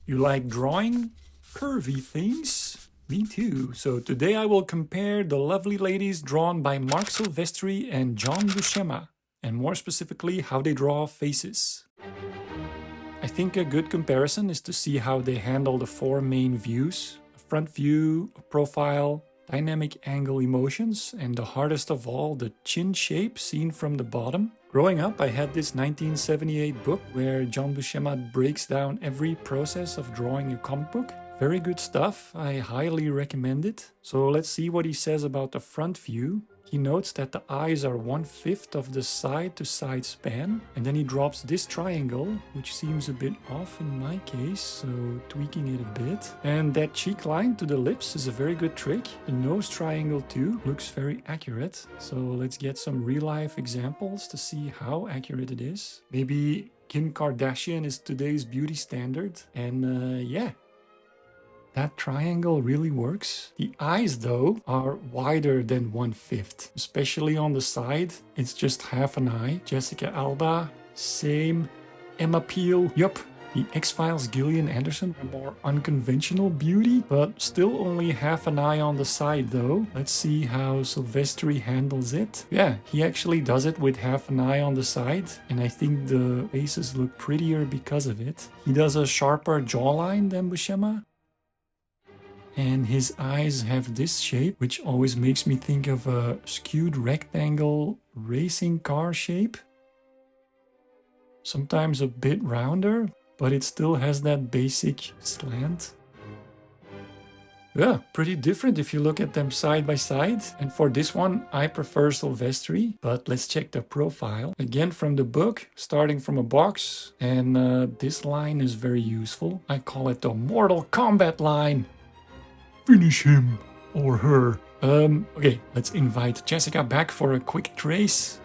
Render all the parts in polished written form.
You like drawing curvy things? Me too. So today I will compare the lovely ladies drawn by Marc Silvestri and John Buscema, and more specifically how they draw faces. I think a good comparison is to see how they handle the four main views: a front view, a profile, dynamic angle emotions, and the hardest of all, the chin shape seen from the bottom. Growing up, I had this 1978 book where John Buscema breaks down every process of drawing a comic book. Very good stuff, I highly recommend it. So let's see what he says about the front view. He notes that the eyes are 1/5 of the side-to-side span, and then he drops this triangle, which seems a bit off in my case, so tweaking it a bit. And that cheek line to the lips is a very good trick. The nose triangle too looks very accurate. So let's get some real-life examples to see how accurate it is. Maybe Kim Kardashian is today's beauty standard, and yeah. That triangle really works. The eyes, though, are wider than 1/5, especially on the side. It's just half an eye. Jessica Alba, same. Emma Peel, yup. The X-Files Gillian Anderson, a more unconventional beauty, but still only half an eye on the side though. Let's see how Silvestri handles it. Yeah, he actually does it with half an eye on the side, and I think the faces look prettier because of it. He does a sharper jawline than Buscema. And his eyes have this shape, which always makes me think of a skewed rectangle racing car shape. Sometimes a bit rounder, but it still has that basic slant. Yeah, pretty different if you look at them side by side. And for this one, I prefer Silvestri, but let's check the profile. Again from the book, starting from a box, and this line is very useful. I call it the Mortal Kombat line. Finish him or her. Okay, let's invite Jessica back for a quick trace.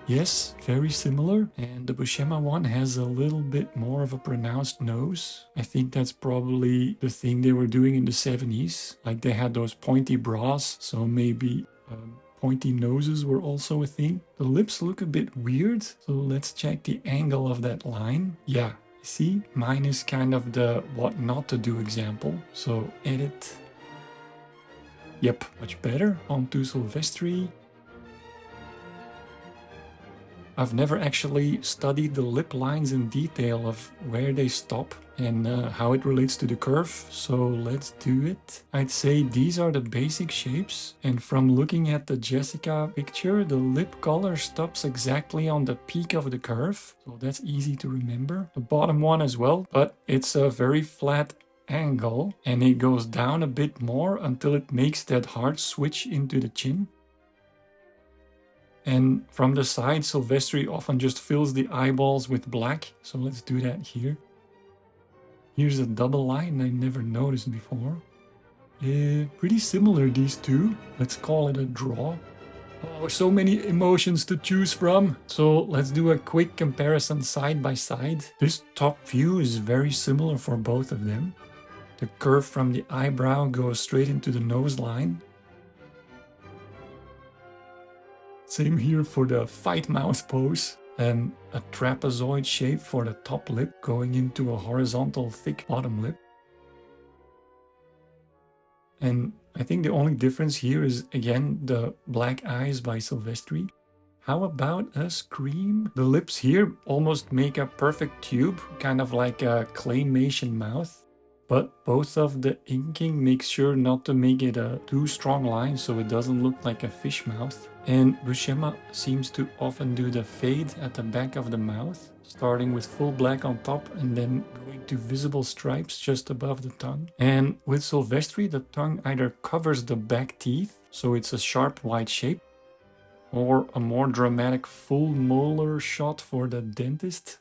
Yes, very similar. And the Buscema one has a little bit more of a pronounced nose. I think that's probably the thing they were doing in the 70s. Like they had those pointy bras, so maybe pointy noses were also a thing. The lips look a bit weird, so let's check the angle of that line. Yeah. See, mine is kind of the what not to do example. So edit. Yep, much better. On to Silvestri. I've never actually studied the lip lines in detail of where they stop and how it relates to the curve, so let's do it. I'd say these are the basic shapes, and from looking at the Jessica picture, the lip color stops exactly on the peak of the curve, so that's easy to remember. The bottom one as well, but it's a very flat angle, and it goes down a bit more until it makes that hard switch into the chin. And from the side, Silvestri often just fills the eyeballs with black, so let's do that here. Here's a double line I never noticed before. Pretty similar, these two. Let's call it a draw. Oh, so many emotions to choose from. So let's do a quick comparison side by side. This top view is very similar for both of them. The curve from the eyebrow goes straight into the nose line. Same here for the fight mouth pose, and a trapezoid shape for the top lip going into a horizontal thick bottom lip. And I think the only difference here is again the black eyes by Silvestri. How about a scream? The lips here almost make a perfect tube, kind of like a claymation mouth. But both of the inking makes sure not to make it a too strong line so it doesn't look like a fish mouth. And Buscema seems to often do the fade at the back of the mouth, starting with full black on top and then going to visible stripes just above the tongue. And with Silvestri, the tongue either covers the back teeth, so it's a sharp white shape, or a more dramatic full molar shot for the dentist.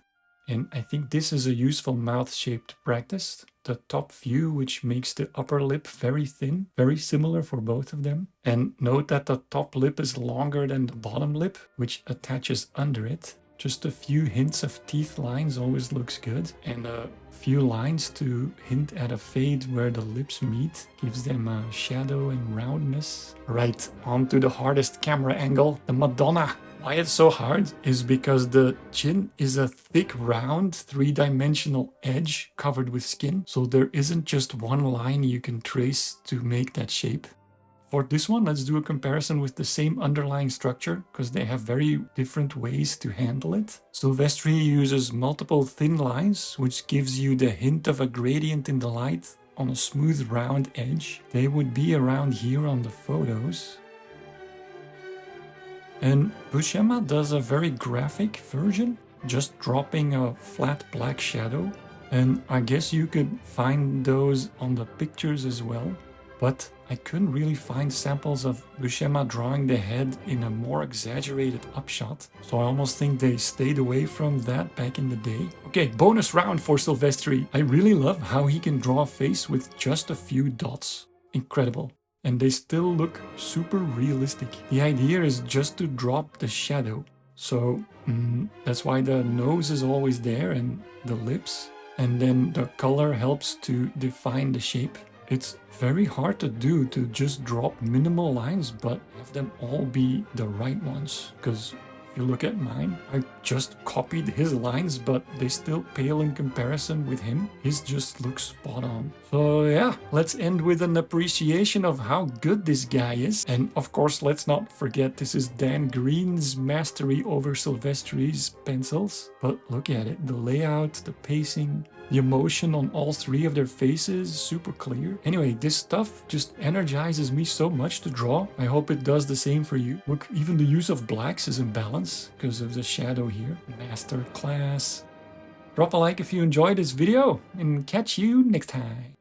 And I think this is a useful mouth shape to practice. The top view, which makes the upper lip very thin, very similar for both of them. And note that the top lip is longer than the bottom lip, which attaches under it. Just a few hints of teeth lines always looks good. And a few lines to hint at a fade where the lips meet gives them a shadow and roundness. Right, on to the hardest camera angle, the Madonna. Why it's so hard is because the chin is a thick, round, three-dimensional edge covered with skin. So there isn't just one line you can trace to make that shape. For this one, let's do a comparison with the same underlying structure, because they have very different ways to handle it. Silvestri uses multiple thin lines, which gives you the hint of a gradient in the light on a smooth round edge. They would be around here on the photos. And Buscema does a very graphic version, just dropping a flat black shadow. And I guess you could find those on the pictures as well. But I couldn't really find samples of Buscema drawing the head in a more exaggerated upshot, so I almost think they stayed away from that back in the day. Okay, bonus round for Silvestri. I really love how he can draw a face with just a few dots. Incredible. And they still look super realistic. The idea is just to drop the shadow. So that's why the nose is always there and the lips. And then the color helps to define the shape. It's very hard to do, to just drop minimal lines, but have them all be the right ones. Because if you look at mine, I just copied his lines, but they still pale in comparison with him. His just looks spot on. So yeah, let's end with an appreciation of how good this guy is. And of course, let's not forget this is Dan Green's mastery over Silvestri's pencils. But look at it, the layout, the pacing, the emotion on all three of their faces, super clear. Anyway, this stuff just energizes me so much to draw. I hope it does the same for you. Look, even the use of blacks is in balance because of the shadow here. Master class. Drop a like if you enjoyed this video and catch you next time.